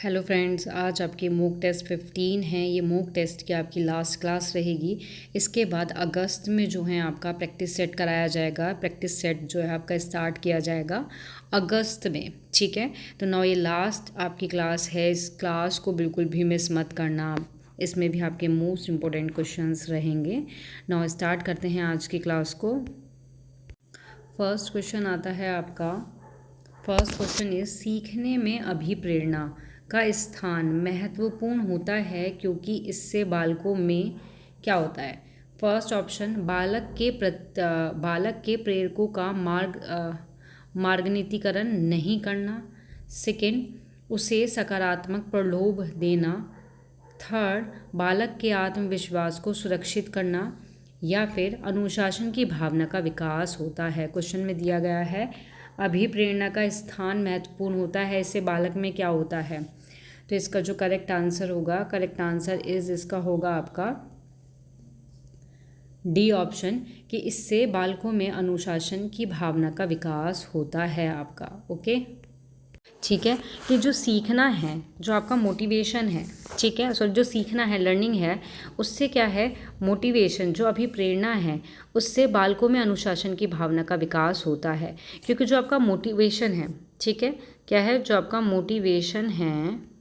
Hello friends, आज आपकी mock test 15 है। ये मॉक टेस्ट की आपकी लास्ट क्लास रहेगी। इसके बाद अगस्त में जो है आपका प्रैक्टिस सेट कराया जाएगा। प्रैक्टिस सेट जो है आपका स्टार्ट किया जाएगा अगस्त में, ठीक है। तो नाउ ये लास्ट आपकी क्लास है। इस क्लास को बिल्कुल भी मिस मत करना। इसमें भी आपके मोस्ट इम्पोर्टेंट क्वेश्चंस रहेंगे। नाउ स्टार्ट करते हैं आज की क्लास को। फर्स्ट क्वेश्चन आता है आपका। फर्स्ट क्वेश्चन इज सीखने में अभिप्रेरणा का स्थान महत्वपूर्ण होता है क्योंकि इससे बालकों में क्या होता है। फर्स्ट ऑप्शन बालक के प्रेरकों का मार्गनीतिकरण नहीं करना। सेकंड, उसे सकारात्मक प्रलोभ देना। थर्ड, बालक के आत्मविश्वास को सुरक्षित करना। या फिर अनुशासन की भावना का विकास होता है। क्वेश्चन में दिया गया है अभिप्रेरणा का स्थान महत्वपूर्ण होता है, इससे बालक में क्या होता है। तो इसका जो करेक्ट आंसर होगा, करेक्ट आंसर इसका होगा आपका डी ऑप्शन, कि इससे बालकों में अनुशासन की भावना का विकास होता है आपका। ओके, ठीक है। कि जो सीखना है, जो आपका मोटिवेशन है, ठीक है, सॉरी, जो सीखना है, लर्निंग है, उससे क्या है, मोटिवेशन, जो अभी प्रेरणा है, उससे बालकों में अनुशासन की भावना का विकास होता है। क्योंकि जो आपका मोटिवेशन है, ठीक है, क्या है, जो आपका मोटिवेशन है,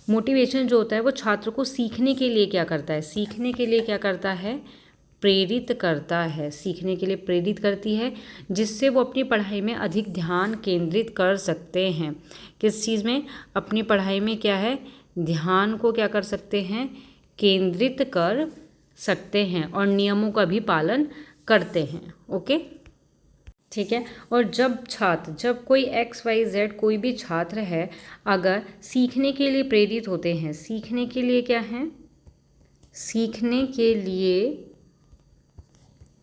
मोटिवेशन जो होता है वो छात्र को सीखने के लिए क्या करता है, सीखने के लिए क्या करता है, प्रेरित करता है, सीखने के लिए प्रेरित करती है, जिससे वो अपनी पढ़ाई में अधिक ध्यान केंद्रित कर सकते हैं। किस चीज़ में, अपनी पढ़ाई में क्या है, ध्यान को क्या कर सकते हैं, केंद्रित कर सकते हैं और नियमों का भी पालन करते हैं। ओके, ठीक है। और जब कोई XYZ कोई भी छात्र है, अगर सीखने के लिए प्रेरित होते हैं, सीखने के लिए क्या है, सीखने के लिए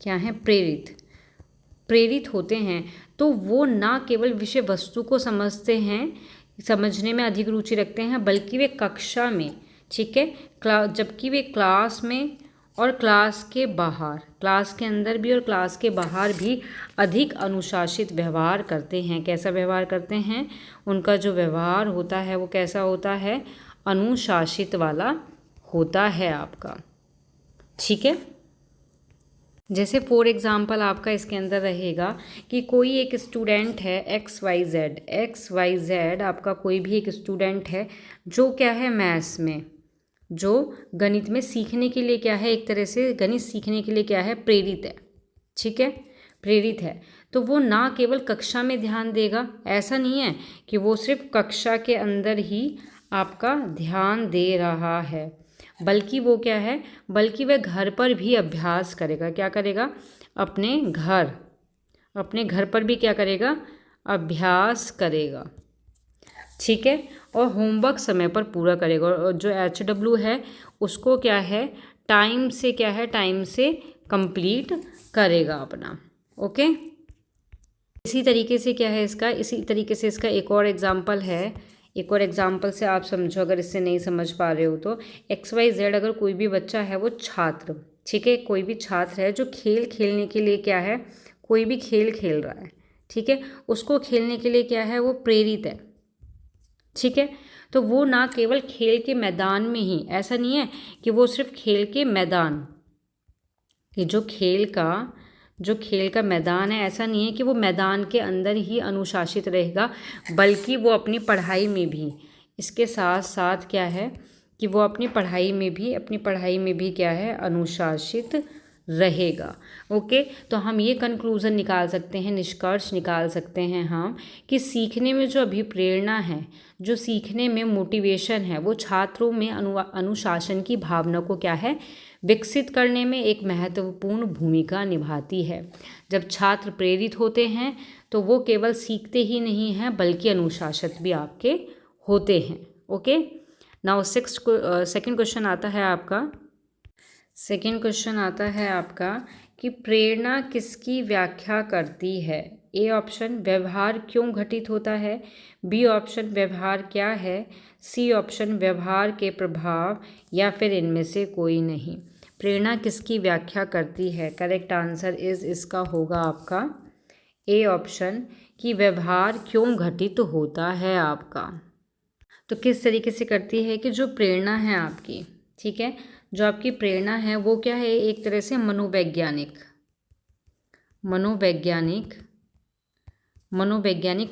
क्या है, प्रेरित होते हैं, तो वो ना केवल विषय वस्तु को समझने में अधिक रुचि रखते हैं, बल्कि वे कक्षा में, ठीक है, जबकि वे क्लास में और क्लास के बाहर, क्लास के अंदर भी और क्लास के बाहर भी अधिक अनुशासित व्यवहार करते हैं। कैसा व्यवहार करते हैं, उनका जो व्यवहार होता है वो कैसा होता है, अनुशासित वाला होता है आपका, ठीक है। जैसे फॉर एग्ज़ाम्पल आपका इसके अंदर रहेगा कि कोई एक स्टूडेंट है XYZ आपका कोई भी एक स्टूडेंट है जो क्या है, मैथ्स में, जो गणित में सीखने के लिए क्या है, एक तरह से गणित सीखने के लिए क्या है, प्रेरित है, ठीक है, प्रेरित है। तो वो ना केवल कक्षा में ध्यान देगा, ऐसा नहीं है कि वो सिर्फ कक्षा के अंदर ही आपका ध्यान दे रहा है, बल्कि वो क्या है, बल्कि वह घर पर भी अभ्यास करेगा। क्या करेगा, अपने घर पर भी क्या करेगा, अभ्यास करेगा, ठीक है। और होमवर्क समय पर पूरा करेगा। और जो HW है उसको क्या है, टाइम से कंप्लीट करेगा अपना। ओके, इसी तरीके से इसका एक और एग्जाम्पल है। एक और एग्जाम्पल से आप समझो, अगर इससे नहीं समझ पा रहे हो तो XYZ अगर कोई भी बच्चा है, वो छात्र, ठीक है, कोई भी छात्र है जो खेलने के लिए क्या है, कोई भी खेल खेल रहा है, ठीक है, उसको खेलने के लिए क्या है, वो प्रेरित है, ठीक है। तो वो ना केवल खेल के मैदान में ही, ऐसा नहीं है कि वो सिर्फ खेल के मैदान, कि जो खेल का मैदान है, ऐसा नहीं है कि वो मैदान के अंदर ही अनुशासित रहेगा, बल्कि वो अपनी पढ़ाई में भी, इसके साथ साथ क्या है कि वो अपनी पढ़ाई में भी क्या है, अनुशासित रहेगा। ओके, तो हम ये कंक्लूज़न निकाल सकते हैं, निष्कर्ष निकाल सकते हैं हम, कि सीखने में जो अभिप्रेरणा है, जो सीखने में मोटिवेशन है, वो छात्रों में अनुशासन की भावना को क्या है, विकसित करने में एक महत्वपूर्ण भूमिका निभाती है। जब छात्र प्रेरित होते हैं तो वो केवल सीखते ही नहीं हैं, बल्कि अनुशासित भी आपके होते हैं। ओके, नाउ सेकंड क्वेश्चन आता है आपका कि प्रेरणा किसकी व्याख्या करती है। ए ऑप्शन, व्यवहार क्यों घटित होता है। बी ऑप्शन, व्यवहार क्या है। सी ऑप्शन, व्यवहार के प्रभाव, या फिर इनमें से कोई नहीं। प्रेरणा किसकी व्याख्या करती है, करेक्ट आंसर इसका होगा आपका ए ऑप्शन, कि व्यवहार क्यों घटित होता है आपका। तो किस तरीके से करती है कि जो प्रेरणा है आपकी, ठीक है, जो आपकी प्रेरणा है वो क्या है, एक तरह से मनोवैज्ञानिक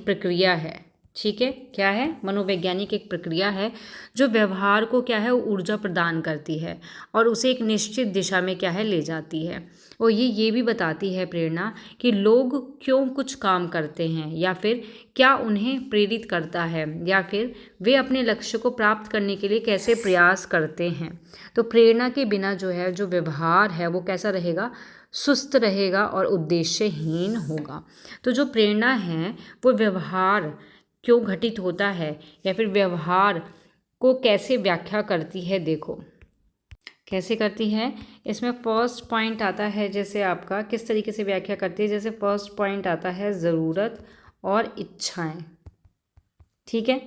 प्रक्रिया है, ठीक है। क्या है? मनोवैज्ञानिक एक प्रक्रिया है जो व्यवहार को क्या है, ऊर्जा प्रदान करती है और उसे एक निश्चित दिशा में क्या है, ले जाती है। और ये भी बताती है प्रेरणा कि लोग क्यों कुछ काम करते हैं, या फिर क्या उन्हें प्रेरित करता है, या फिर वे अपने लक्ष्य को प्राप्त करने के लिए कैसे प्रयास करते हैं। तो प्रेरणा के बिना जो है, जो व्यवहार है वो कैसा रहेगा, सुस्त रहेगा और उद्देश्यहीन होगा। तो जो प्रेरणा है वो व्यवहार क्यों घटित होता है, या फिर व्यवहार को कैसे व्याख्या करती है, देखो कैसे करती है। इसमें फर्स्ट पॉइंट आता है, जैसे आपका किस तरीके से व्याख्या करती है, जैसे फर्स्ट पॉइंट आता है ज़रूरत और इच्छाएं, ठीक है।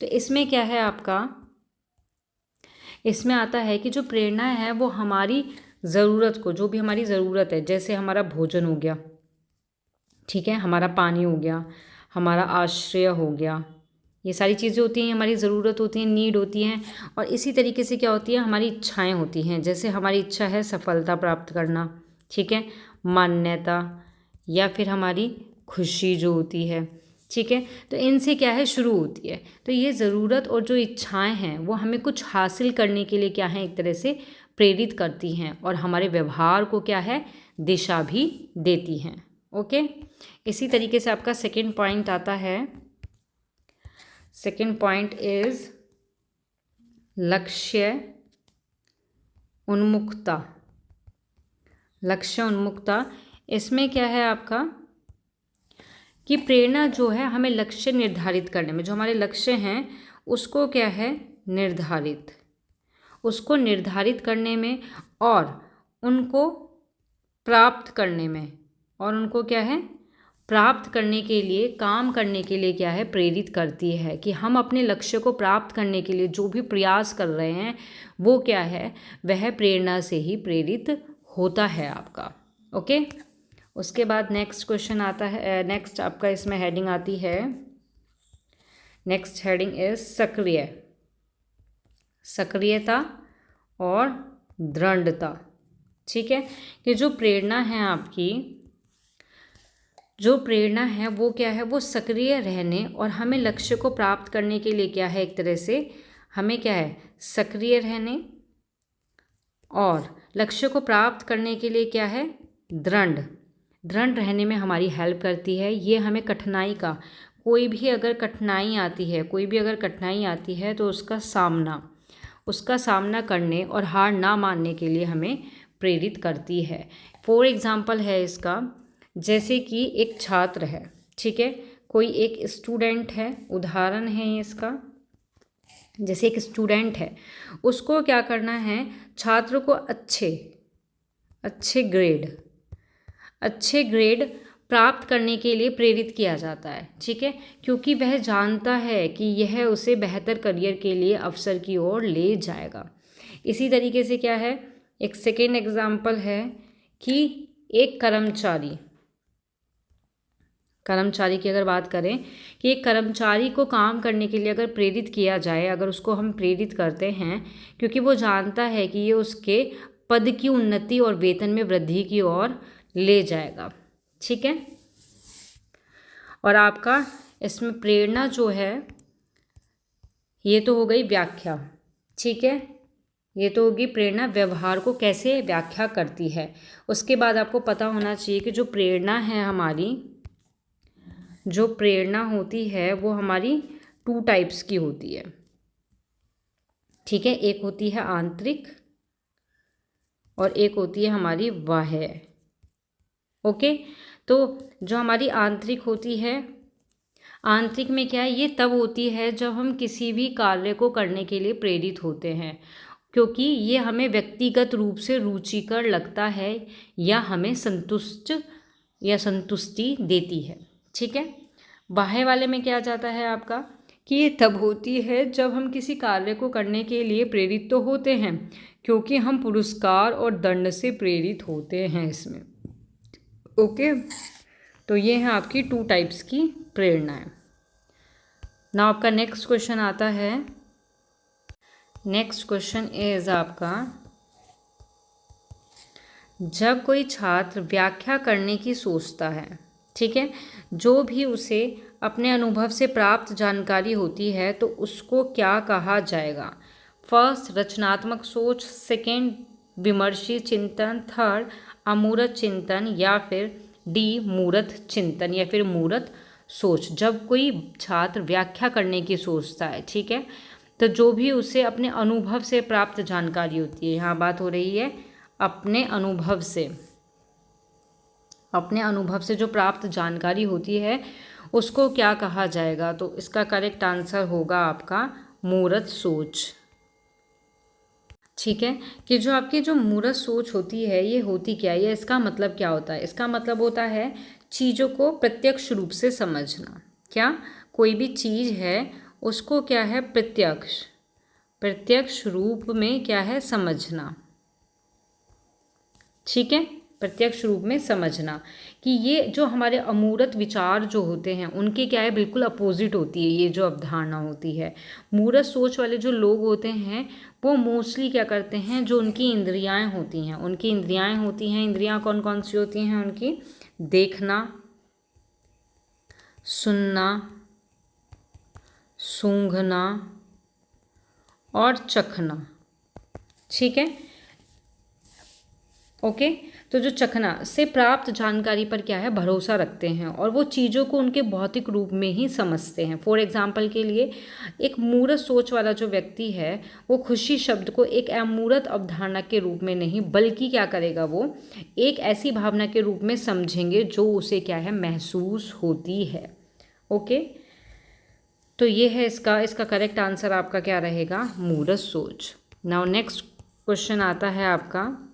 तो इसमें क्या है आपका, इसमें आता है कि जो प्रेरणा है वो हमारी ज़रूरत को, जो भी हमारी ज़रूरत है, जैसे हमारा भोजन हो गया, ठीक है, हमारा पानी हो गया, हमारा आश्रय हो गया, ये सारी चीज़ें होती हैं, हमारी ज़रूरत होती हैं, नीड होती हैं। और इसी तरीके से क्या होती है, हमारी इच्छाएं होती हैं। जैसे हमारी इच्छा है सफलता प्राप्त करना, ठीक है, मान्यता, या फिर हमारी खुशी जो होती है, ठीक है। तो इनसे क्या है, शुरू होती है। तो ये ज़रूरत और जो इच्छाएं हैं वो हमें कुछ हासिल करने के लिए क्या है, एक तरह से प्रेरित करती हैं और हमारे व्यवहार को क्या है, दिशा भी देती हैं। ओके, इसी तरीके से आपका सेकंड पॉइंट आता है। सेकंड पॉइंट इज लक्ष्य उन्मुखता। लक्ष्य उन्मुखता, इसमें क्या है आपका कि प्रेरणा जो है हमें लक्ष्य निर्धारित करने में, जो हमारे लक्ष्य हैं उसको क्या है, उसको निर्धारित करने में और उनको प्राप्त करने में, और उनको क्या है, प्राप्त करने के लिए, काम करने के लिए क्या है, प्रेरित करती है। कि हम अपने लक्ष्य को प्राप्त करने के लिए जो भी प्रयास कर रहे हैं वो क्या है, वह प्रेरणा से ही प्रेरित होता है आपका। ओके, उसके बाद नेक्स्ट क्वेश्चन आता है, नेक्स्ट आपका इसमें हेडिंग आती है, नेक्स्ट हेडिंग इज सक्रियता और दृढ़ता, ठीक है। कि जो प्रेरणा है आपकी, जो प्रेरणा है वो क्या है, वो सक्रिय रहने और हमें लक्ष्य को प्राप्त करने के लिए क्या है, एक तरह से हमें क्या है, सक्रिय रहने और लक्ष्य को प्राप्त करने के लिए क्या है, दृढ़ रहने में हमारी हेल्प करती है। ये हमें कठिनाई का, कोई भी अगर कठिनाई आती है तो उसका सामना करने और हार ना मानने के लिए हमें प्रेरित करती है। फॉर एग्जाम्पल है इसका, जैसे कि एक छात्र है, ठीक है, कोई एक स्टूडेंट है, उदाहरण है ये इसका। जैसे एक स्टूडेंट है, उसको क्या करना है, छात्र को अच्छे ग्रेड प्राप्त करने के लिए प्रेरित किया जाता है, ठीक है, क्योंकि वह जानता है कि यह उसे बेहतर करियर के लिए अवसर की ओर ले जाएगा। इसी तरीके से क्या है, एक सेकेंड एग्जाम्पल है कि एक कर्मचारी की अगर बात करें कि एक कर्मचारी को काम करने के लिए अगर प्रेरित किया जाए, अगर उसको हम प्रेरित करते हैं क्योंकि वो जानता है कि ये उसके पद की उन्नति और वेतन में वृद्धि की ओर ले जाएगा, ठीक है। और आपका इसमें प्रेरणा जो है, ये तो हो गई व्याख्या, ठीक है, ये तो होगी प्रेरणा व्यवहार को कैसे व्याख्या करती है। उसके बाद आपको पता होना चाहिए कि जो प्रेरणा है हमारी, जो प्रेरणा होती है वो हमारी 2 टाइप्स की होती है, ठीक है। एक होती है आंतरिक और एक होती है हमारी बाह्य। ओके, तो जो हमारी आंतरिक होती है, आंतरिक में क्या है, ये तब होती है जब हम किसी भी कार्य को करने के लिए प्रेरित होते हैं, क्योंकि ये हमें व्यक्तिगत रूप से रुचिकर लगता है या हमें संतुष्टि देती है, ठीक है। बाह्य वाले में क्या जाता है आपका कि ये तब होती है जब हम किसी कार्य को करने के लिए प्रेरित तो होते हैं, क्योंकि हम पुरस्कार और दंड से प्रेरित होते हैं इसमें। ओके, तो ये है आपकी 2 टाइप्स की प्रेरणा है। ना आपका नेक्स्ट क्वेश्चन आता है, नेक्स्ट क्वेश्चन इज आपका, जब कोई छात्र व्याख्या करने की सोचता है, ठीक है, जो भी उसे अपने अनुभव से प्राप्त जानकारी होती है तो उसको क्या कहा जाएगा? फर्स्ट रचनात्मक सोच, सेकेंड विमर्शी चिंतन, थर्ड अमूर्त चिंतन, या फिर डी मूर्त चिंतन या फिर मूर्त सोच। जब कोई छात्र व्याख्या करने की सोचता है, ठीक है, तो जो भी उसे अपने अनुभव से प्राप्त जानकारी होती है, यहाँ बात हो रही है अपने अनुभव से, अपने अनुभव से जो प्राप्त जानकारी होती है उसको क्या कहा जाएगा? तो इसका करेक्ट आंसर होगा आपका मूर्त सोच। ठीक है, कि जो आपकी जो मूर्त सोच होती है ये होती क्या है, इसका मतलब क्या होता है? इसका मतलब होता है चीज़ों को प्रत्यक्ष रूप से समझना। क्या? कोई भी चीज़ है उसको क्या है, प्रत्यक्ष रूप में क्या है, समझना। ठीक है, प्रत्यक्ष रूप में समझना कि ये जो हमारे अमूर्त विचार जो होते हैं उनके क्या है, बिल्कुल अपोजिट होती है ये जो अवधारणा होती है। मूर्त सोच वाले जो लोग होते हैं वो मोस्टली क्या करते हैं, जो उनकी इंद्रियां होती हैं, उनकी इंद्रियां होती हैं, इंद्रियां कौन कौन सी होती हैं उनकी? देखना, सुनना, सूंघना और चखना। ठीक है, ओके। तो जो चखना से प्राप्त जानकारी पर क्या है, भरोसा रखते हैं और वो चीज़ों को उनके भौतिक रूप में ही समझते हैं। फॉर एग्जाम्पल के लिए एक मूर्त सोच वाला जो व्यक्ति है वो खुशी शब्द को एक अमूर्त अवधारणा के रूप में नहीं बल्कि क्या करेगा, वो एक ऐसी भावना के रूप में समझेंगे जो उसे क्या है, महसूस होती है। ओके, तो ये है इसका करेक्ट आंसर आपका क्या रहेगा, मूर्त सोच। नाउ नेक्स्ट क्वेश्चन आता है आपका,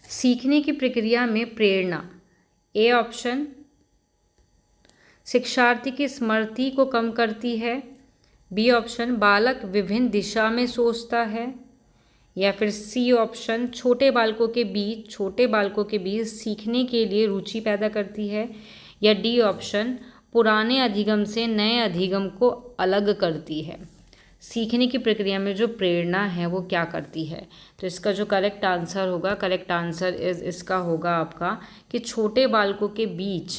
सीखने की प्रक्रिया में प्रेरणा। ए ऑप्शन शिक्षार्थी की स्मृति को कम करती है, बी ऑप्शन बालक विभिन्न दिशा में सोचता है, या फिर सी ऑप्शन छोटे बालकों के बीच सीखने के लिए रुचि पैदा करती है, या डी ऑप्शन पुराने अधिगम से नए अधिगम को अलग करती है। सीखने की प्रक्रिया में जो प्रेरणा है वो क्या करती है? तो इसका जो करेक्ट आंसर होगा, करेक्ट आंसर इसका होगा आपका कि छोटे बालकों के बीच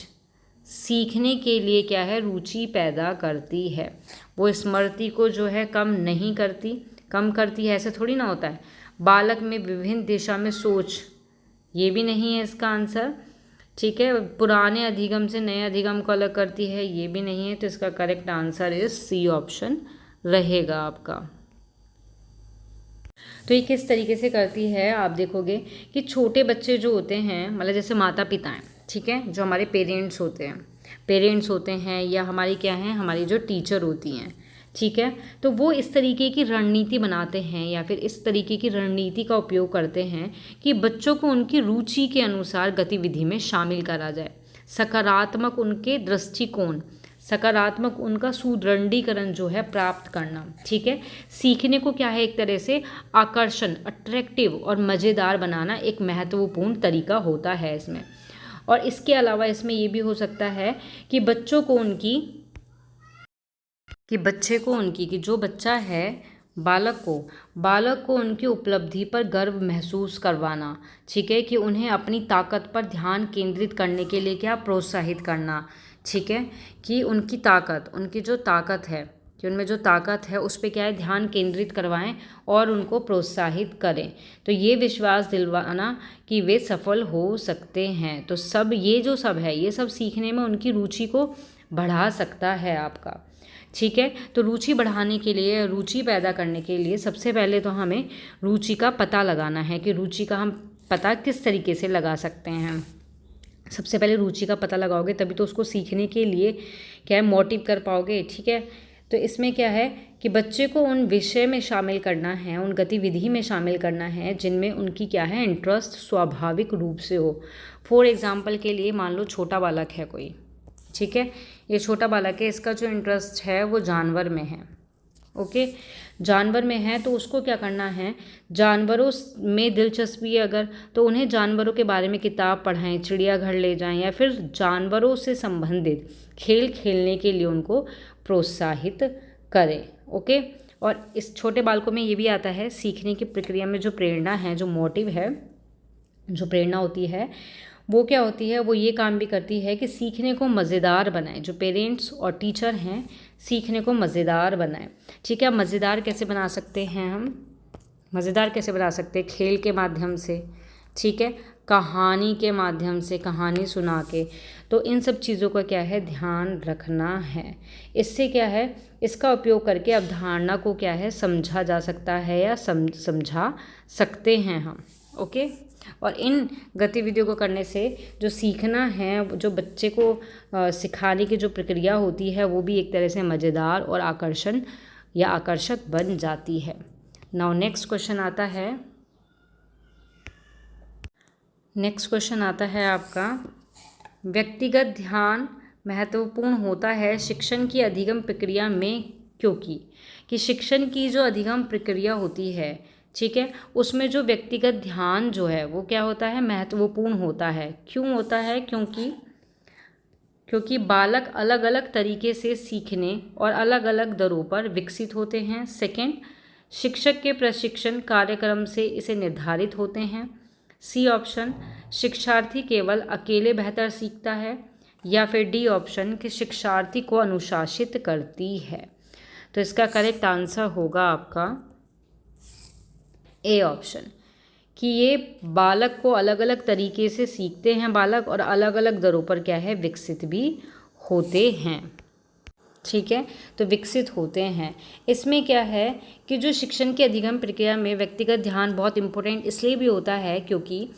सीखने के लिए क्या है, रुचि पैदा करती है। वो स्मृति को जो है कम नहीं करती, कम करती है ऐसे थोड़ी ना होता है। बालक में विभिन्न दिशा में सोच, ये भी नहीं है इसका आंसर। ठीक है, पुराने अधिगम से नए अधिगम को अलग करती है, ये भी नहीं है। तो इसका correct answer is C option रहेगा आपका। तो ये किस तरीके से करती है, आप देखोगे कि छोटे बच्चे जो होते हैं, मतलब जैसे माता पिता हैं, ठीक है, जो हमारे पेरेंट्स होते हैं या हमारी क्या है, हमारी जो टीचर होती हैं, ठीक है, तो वो इस तरीके की रणनीति बनाते हैं या फिर इस तरीके की रणनीति का उपयोग करते हैं कि बच्चों को उनकी रुचि के अनुसार गतिविधि में शामिल करा जाए। सकारात्मक उनके दृष्टिकोण, सकारात्मक उनका सुदृढ़ीकरण जो है प्राप्त करना। ठीक है, सीखने को क्या है, एक तरह से आकर्षण, अट्रैक्टिव और मज़ेदार बनाना एक महत्वपूर्ण तरीका होता है इसमें। और इसके अलावा इसमें ये भी हो सकता है कि बच्चों को उनकी कि जो बच्चा है, बालक को उनकी उपलब्धि पर गर्व महसूस करवाना। ठीक है, कि उन्हें अपनी ताकत पर ध्यान केंद्रित करने के लिए क्या प्रोत्साहित करना। ठीक है, कि उनकी जो ताकत है, कि उनमें जो ताकत है उस पर क्या है, ध्यान केंद्रित करवाएं और उनको प्रोत्साहित करें। तो ये विश्वास दिलवाना कि वे सफल हो सकते हैं। तो ये सब सीखने में उनकी रुचि को बढ़ा सकता है आपका। ठीक है, तो रुचि बढ़ाने के लिए, रुचि पैदा करने के लिए सबसे पहले तो हमें रुचि का पता लगाना है कि रुचि का हम पता किस तरीके से लगा सकते हैं। सबसे पहले रुचि का पता लगाओगे तभी तो उसको सीखने के लिए क्या है, मोटिव कर पाओगे। ठीक है, तो इसमें क्या है कि बच्चे को उन विषय में शामिल करना है, उन गतिविधि में शामिल करना है जिनमें उनकी क्या है, इंटरेस्ट स्वाभाविक रूप से हो। फॉर एग्जाम्पल के लिए मान लो छोटा बालक है कोई, ठीक है, ये छोटा बालक है, इसका जो इंटरेस्ट है वो जानवर में है। ओके, जानवर में है तो उसको क्या करना है, जानवरों में दिलचस्पी है अगर, तो उन्हें जानवरों के बारे में किताब पढ़ाएं, चिड़ियाघर ले जाएं या फिर जानवरों से संबंधित खेल खेलने के लिए उनको प्रोत्साहित करें। ओके। और इस छोटे बालकों में ये भी आता है, सीखने की प्रक्रिया में जो प्रेरणा है, जो मोटिव है, जो प्रेरणा होती है वो क्या होती है, वो ये काम भी करती है कि सीखने को मज़ेदार बनाए। जो पेरेंट्स और टीचर हैं सीखने को मज़ेदार बनाए। ठीक है, मज़ेदार कैसे बना सकते हैं हम, मज़ेदार कैसे बना सकते हैं, खेल के माध्यम से, ठीक है, कहानी के माध्यम से, कहानी सुना के। तो इन सब चीज़ों का क्या है, ध्यान रखना है। इससे क्या है, इसका उपयोग करके अवधारणा को क्या है, समझा जा सकता है या समझा सकते हैं हम। ओके। और इन गतिविधियों को करने से जो सीखना है, जो बच्चे को सिखाने की जो प्रक्रिया होती है वो भी एक तरह से मज़ेदार और आकर्षण या आकर्षक बन जाती है। नाउ नेक्स्ट क्वेश्चन आता है आपका, व्यक्तिगत ध्यान महत्वपूर्ण होता है शिक्षण की अधिगम प्रक्रिया में, क्योंकि कि शिक्षण की जो अधिगम प्रक्रिया होती है, ठीक है, उसमें जो व्यक्तिगत ध्यान जो है वो क्या होता है, महत्वपूर्ण होता है। क्यों होता है, क्योंकि बालक अलग अलग तरीके से सीखने और अलग अलग दरों पर विकसित होते हैं। सेकंड, शिक्षक के प्रशिक्षण कार्यक्रम से इसे निर्धारित होते हैं। सी ऑप्शन, शिक्षार्थी केवल अकेले बेहतर सीखता है। या फिर डी ऑप्शन, कि शिक्षार्थी को अनुशासित करती है। तो इसका करेक्ट आंसर होगा आपका ए ऑप्शन, कि ये बालक को अलग अलग तरीके से सीखते हैं बालक, और अलग अलग दरों पर क्या है, विकसित भी होते हैं। ठीक है, तो विकसित होते हैं। इसमें क्या है कि जो शिक्षण की अधिगम प्रक्रिया में व्यक्तिगत ध्यान बहुत इम्पोर्टेंट इसलिए भी होता है क्योंकि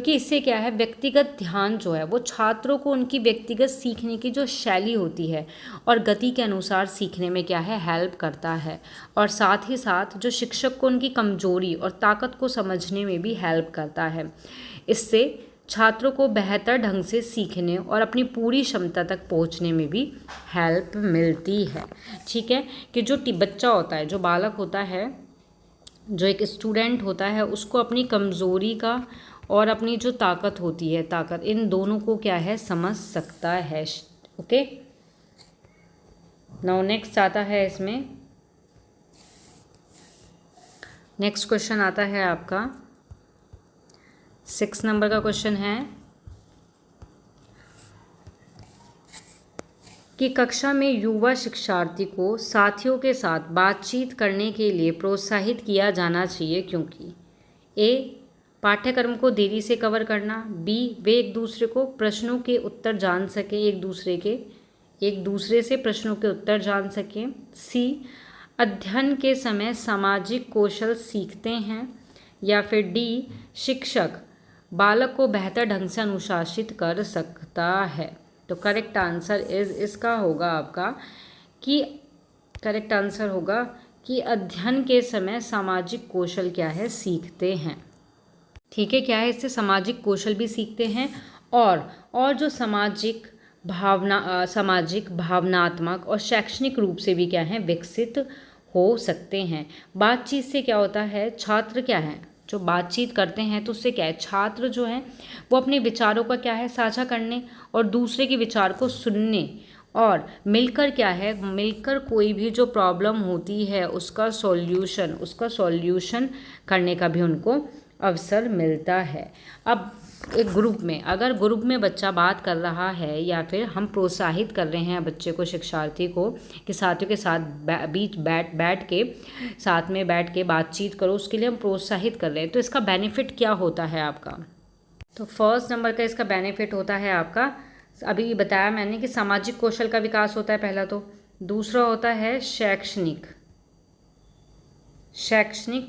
इससे क्या है, व्यक्तिगत ध्यान जो है वो छात्रों को उनकी व्यक्तिगत सीखने की जो शैली होती है और गति के अनुसार सीखने में क्या है, हेल्प करता है। और साथ ही साथ जो शिक्षक को उनकी कमजोरी और ताकत को समझने में भी हेल्प करता है। इससे छात्रों को बेहतर ढंग से सीखने और अपनी पूरी क्षमता तक पहुंचने में भी हेल्प मिलती है। ठीक है, कि जो बच्चा होता है, जो बालक होता है, जो एक स्टूडेंट होता है, उसको अपनी कमज़ोरी का और अपनी जो ताकत होती है, ताकत, इन दोनों को क्या है, समझ सकता है। ओके। नाउ नेक्स्ट आता है, इसमें नेक्स्ट क्वेश्चन आता है आपका 6 नंबर का क्वेश्चन है कि कक्षा में युवा शिक्षार्थी को साथियों के साथ बातचीत करने के लिए प्रोत्साहित किया जाना चाहिए, क्योंकि ए, पाठ्यक्रम को देरी से कवर करना, बी, वे एक दूसरे को प्रश्नों के उत्तर जान सकें, एक दूसरे से प्रश्नों के उत्तर जान सकें, सी, अध्ययन के समय सामाजिक कौशल सीखते हैं, या फिर डी, शिक्षक बालक को बेहतर ढंग से अनुशासित कर सकता है। तो करेक्ट आंसर इसका होगा आपका कि करेक्ट आंसर होगा कि अध्ययन के समय सामाजिक कौशल क्या है, सीखते हैं। ठीक है, क्या है, इससे सामाजिक कौशल भी सीखते हैं और जो सामाजिक भावनात्मक और शैक्षणिक रूप से भी क्या है, विकसित हो सकते हैं। बातचीत से क्या होता है, छात्र क्या है, जो बातचीत करते हैं तो उससे क्या है, छात्र जो है वो अपने विचारों का क्या है, साझा करने और दूसरे के विचार को सुनने और मिलकर क्या है, मिलकर कोई भी जो प्रॉब्लम होती है उसका सॉल्यूशन करने का भी उनको अवसर मिलता है। अब एक ग्रुप में, अगर ग्रुप में बच्चा बात कर रहा है या फिर हम प्रोत्साहित कर रहे हैं बच्चे को, शिक्षार्थी को, कि साथियों के साथ साथ में बैठ के बातचीत करो, उसके लिए हम प्रोत्साहित कर रहे हैं, तो इसका बेनिफिट क्या होता है आपका। तो फर्स्ट नंबर का इसका बेनिफिट होता है आपका, अभी बताया मैंने कि सामाजिक कौशल का विकास होता है पहला, तो दूसरा होता है शैक्षणिक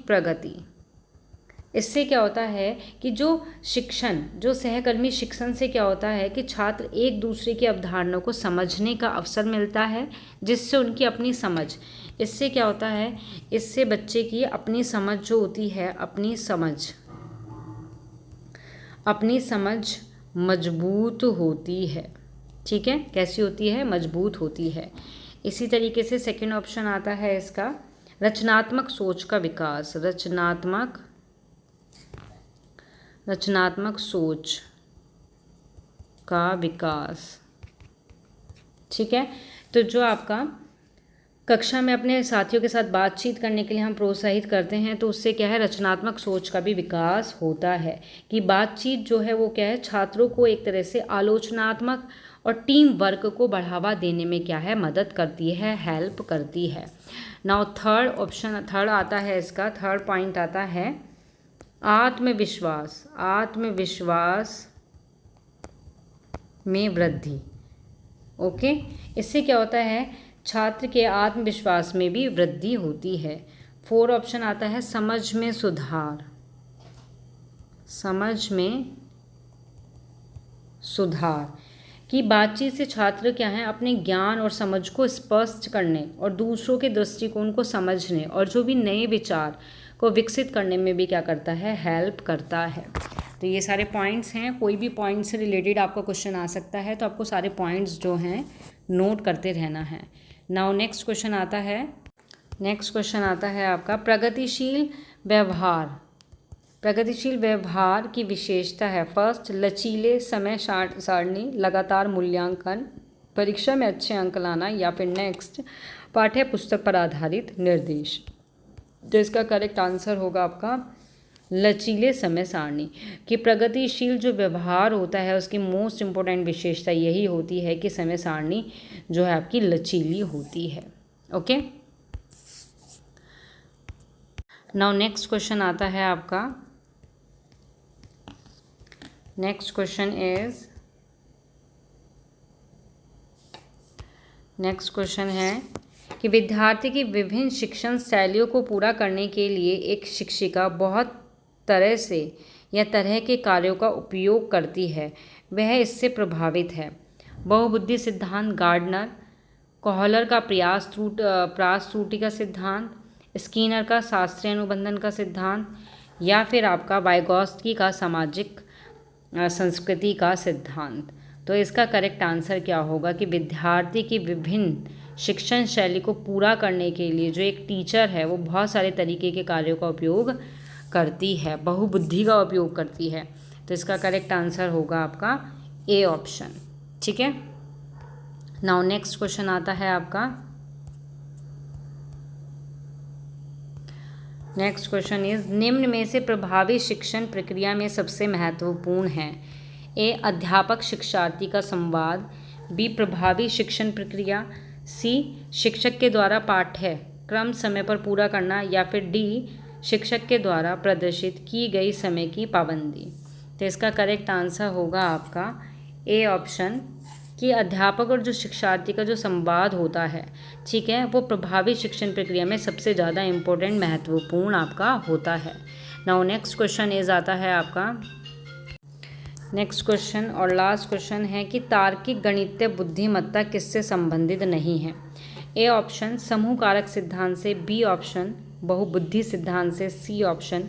प्रगति। इससे क्या होता है कि जो सहकर्मी शिक्षण से क्या होता है कि छात्र एक दूसरे की अवधारणाओं को समझने का अवसर मिलता है, जिससे उनकी अपनी समझ, इससे क्या होता है, इससे बच्चे की अपनी समझ जो होती है, अपनी समझ मजबूत होती है। ठीक है, कैसी होती है, मजबूत होती है। इसी तरीके से सेकंड ऑप्शन आता है इसका, रचनात्मक सोच का विकास, रचनात्मक सोच का विकास। ठीक है। तो जो आपका कक्षा में अपने साथियों के साथ बातचीत करने के लिए हम प्रोत्साहित करते हैं, तो उससे क्या है, रचनात्मक सोच का भी विकास होता है। कि बातचीत जो है वो क्या है, छात्रों को एक तरह से आलोचनात्मक और टीम वर्क को बढ़ावा देने में क्या है, मदद करती है, हेल्प करती है। नाउ थर्ड ऑप्शन, थर्ड आता है इसका, थर्ड पॉइंट आता है आत्मविश्वास। आत्मविश्वास में वृद्धि। ओके, इससे क्या होता है, छात्र के आत्मविश्वास में भी वृद्धि होती है। फोर ऑप्शन आता है समझ में सुधार। समझ में सुधार की बातचीत से छात्र क्या है, अपने ज्ञान और समझ को स्पष्ट करने और दूसरों के दृष्टिकोण को समझने और जो भी नए विचार को विकसित करने में भी क्या करता है, हेल्प करता है। तो ये सारे पॉइंट्स हैं। कोई भी पॉइंट से रिलेटेड आपका क्वेश्चन आ सकता है, तो आपको सारे पॉइंट्स जो हैं नोट करते रहना है। नाउ नेक्स्ट क्वेश्चन आता है आपका प्रगतिशील व्यवहार। प्रगतिशील व्यवहार की विशेषता है, फर्स्ट लचीले समय सारणी, लगातार मूल्यांकन, परीक्षा में अच्छे अंक लाना, या फिर नेक्स्ट पाठ्य पुस्तक पर आधारित निर्देश। तो इसका करेक्ट आंसर होगा आपका लचीले समय सारणी। कि प्रगतिशील जो व्यवहार होता है उसकी मोस्ट इम्पोर्टेंट विशेषता यही होती है कि समय सारणी जो है आपकी लचीली होती है। ओके, नाउ नेक्स्ट क्वेश्चन आता है आपका, नेक्स्ट क्वेश्चन है कि विद्यार्थी की विभिन्न शिक्षण शैलियों को पूरा करने के लिए एक शिक्षिका बहुत तरह के कार्यों का उपयोग करती है, वह इससे प्रभावित है। बहुबुद्धि सिद्धांत, गार्डनर, कोहलर का प्रयास त्रुटि का सिद्धांत, स्किनर का शास्त्रीय अनुबंधन का सिद्धांत, या फिर आपका वाइगॉत्स्की का सामाजिक संस्कृति का सिद्धांत। तो इसका करेक्ट आंसर क्या होगा कि विद्यार्थी की विभिन्न शिक्षण शैली को पूरा करने के लिए जो एक टीचर है वो बहुत सारे तरीके के कार्यों का उपयोग करती है, बहुबुद्धि का उपयोग करती है। तो इसका करेक्ट आंसर होगा आपका ए ऑप्शन। ठीक है, नाउ नेक्स्ट क्वेश्चन आता है आपका, नेक्स्ट क्वेश्चन इज निम्न में से प्रभावी शिक्षण प्रक्रिया में सबसे महत्वपूर्ण है। ए अध्यापक शिक्षार्थी का संवाद, बी प्रभावी शिक्षण प्रक्रिया, सी शिक्षक के द्वारा पाठ्यक्रम समय पर पूरा करना, या फिर डी शिक्षक के द्वारा प्रदर्शित की गई समय की पाबंदी। तो इसका करेक्ट आंसर होगा आपका ए ऑप्शन कि अध्यापक और जो शिक्षार्थी का जो संवाद होता है, ठीक है, वो प्रभावी शिक्षण प्रक्रिया में सबसे ज़्यादा इम्पोर्टेंट महत्वपूर्ण आपका होता है। नाउ नेक्स्ट क्वेश्चन इज आता है आपका, नेक्स्ट क्वेश्चन और लास्ट क्वेश्चन है कि तार्किक गणितीय बुद्धिमत्ता किससे संबंधित नहीं है। ए ऑप्शन समूह कारक सिद्धांत से, बी ऑप्शन बहुबुद्धि सिद्धांत से, सी ऑप्शन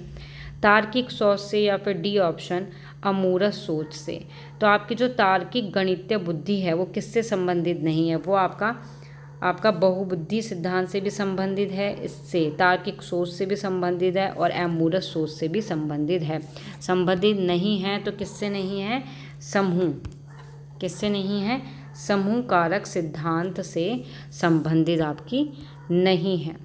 तार्किक सोच से, या फिर डी ऑप्शन अमूर्त सोच से। तो आपकी जो तार्किक गणितीय बुद्धि है वो किससे संबंधित नहीं है, वो आपका बहुबुद्धि सिद्धांत से भी संबंधित है, इससे तार्किक सोच से भी संबंधित है, और अमूर्त सोच से भी संबंधित है। संबंधित नहीं है तो किससे नहीं है, किससे नहीं है, समूह कारक सिद्धांत से संबंधित आपकी नहीं है।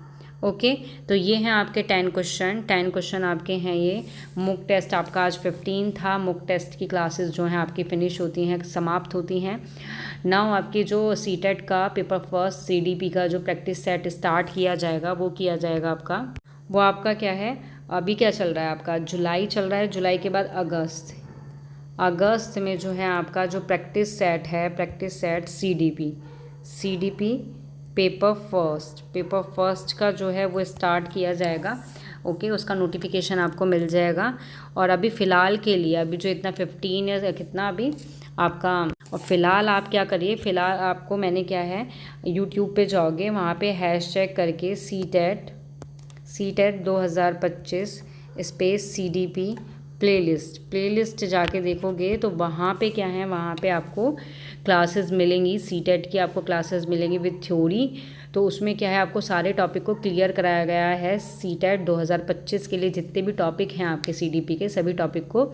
ओके, तो ये हैं आपके 10 क्वेश्चन आपके हैं ये। मुक टेस्ट आपका आज 15 था। मुक टेस्ट की क्लासेस जो हैं आपकी फिनिश होती हैं, समाप्त होती हैं। नाउ आपकी जो सीटेट का पेपर फर्स्ट सीडीपी का जो प्रैक्टिस सेट स्टार्ट किया जाएगा वो किया जाएगा आपका, वो आपका क्या है, अभी क्या चल रहा है आपका, जुलाई चल रहा है। जुलाई के बाद अगस्त में जो है आपका जो practice set CDP paper first का जो है वो स्टार्ट किया जाएगा। ओके, उसका नोटिफिकेशन आपको मिल जाएगा। और अभी फ़िलहाल के लिए अभी जो इतना 15 या कितना अभी आपका, और फ़िलहाल आप क्या करिए, फ़िलहाल आपको मैंने क्या है, यूट्यूब पे जाओगे, वहाँ पे हैशटैग करके सीटेट 2025 स्पेस सीडीपी प्लेलिस्ट जाके देखोगे तो वहाँ पे क्या है, वहाँ पे आपको क्लासेस मिलेंगी, सीटेट की आपको क्लासेस मिलेंगी विद थ्योरी। तो उसमें क्या है, आपको सारे टॉपिक को क्लियर कराया गया है। सीटेट 2025 के लिए जितने भी टॉपिक हैं आपके सीडीपी के, सभी टॉपिक को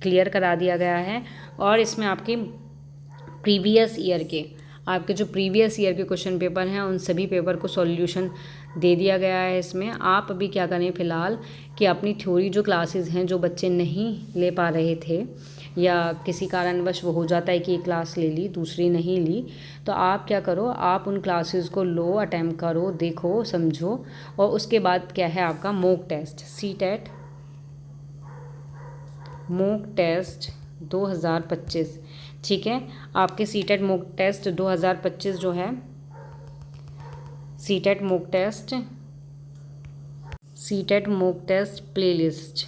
क्लियर करा दिया गया है। और इसमें आपके प्रीवियस ईयर के आपके जो प्रीवियस ईयर के क्वेश्चन पेपर हैं उन सभी पेपर को सॉल्यूशन दे दिया गया है इसमें। आप अभी क्या करें फ़िलहाल कि अपनी थ्योरी जो क्लासेस हैं जो बच्चे नहीं ले पा रहे थे या किसी कारणवश वो हो जाता है कि एक क्लास ले ली दूसरी नहीं ली, तो आप क्या करो, आप उन क्लासेस को लो, अटेम्प्ट करो, देखो, समझो, और उसके बाद क्या है आपका mock test, CTET mock test 2025। ठीक है, आपके सीटेट मॉक टेस्ट 2025 जो है, CTET mock test playlist,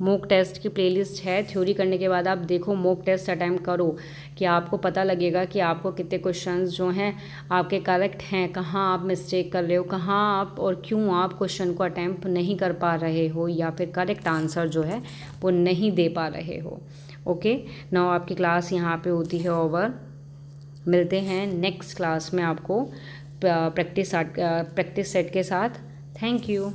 mock test की प्लेलिस्ट है। थ्योरी करने के बाद आप देखो, मॉक टेस्ट अटैम्प्ट करो कि आपको पता लगेगा कि आपको कितने क्वेश्चंस जो हैं आपके करेक्ट हैं, कहाँ आप मिस्टेक कर रहे हो, कहाँ आप और क्यों आप क्वेश्चन को अटैम्प्ट नहीं कर पा रहे हो या फिर करेक्ट आंसर जो है वो नहीं दे पा रहे हो। ओके, नाउ आपकी क्लास यहाँ पे होती है ओवर। मिलते हैं नेक्स्ट क्लास में आपको प्रैक्टिस सेट के साथ। Thank you.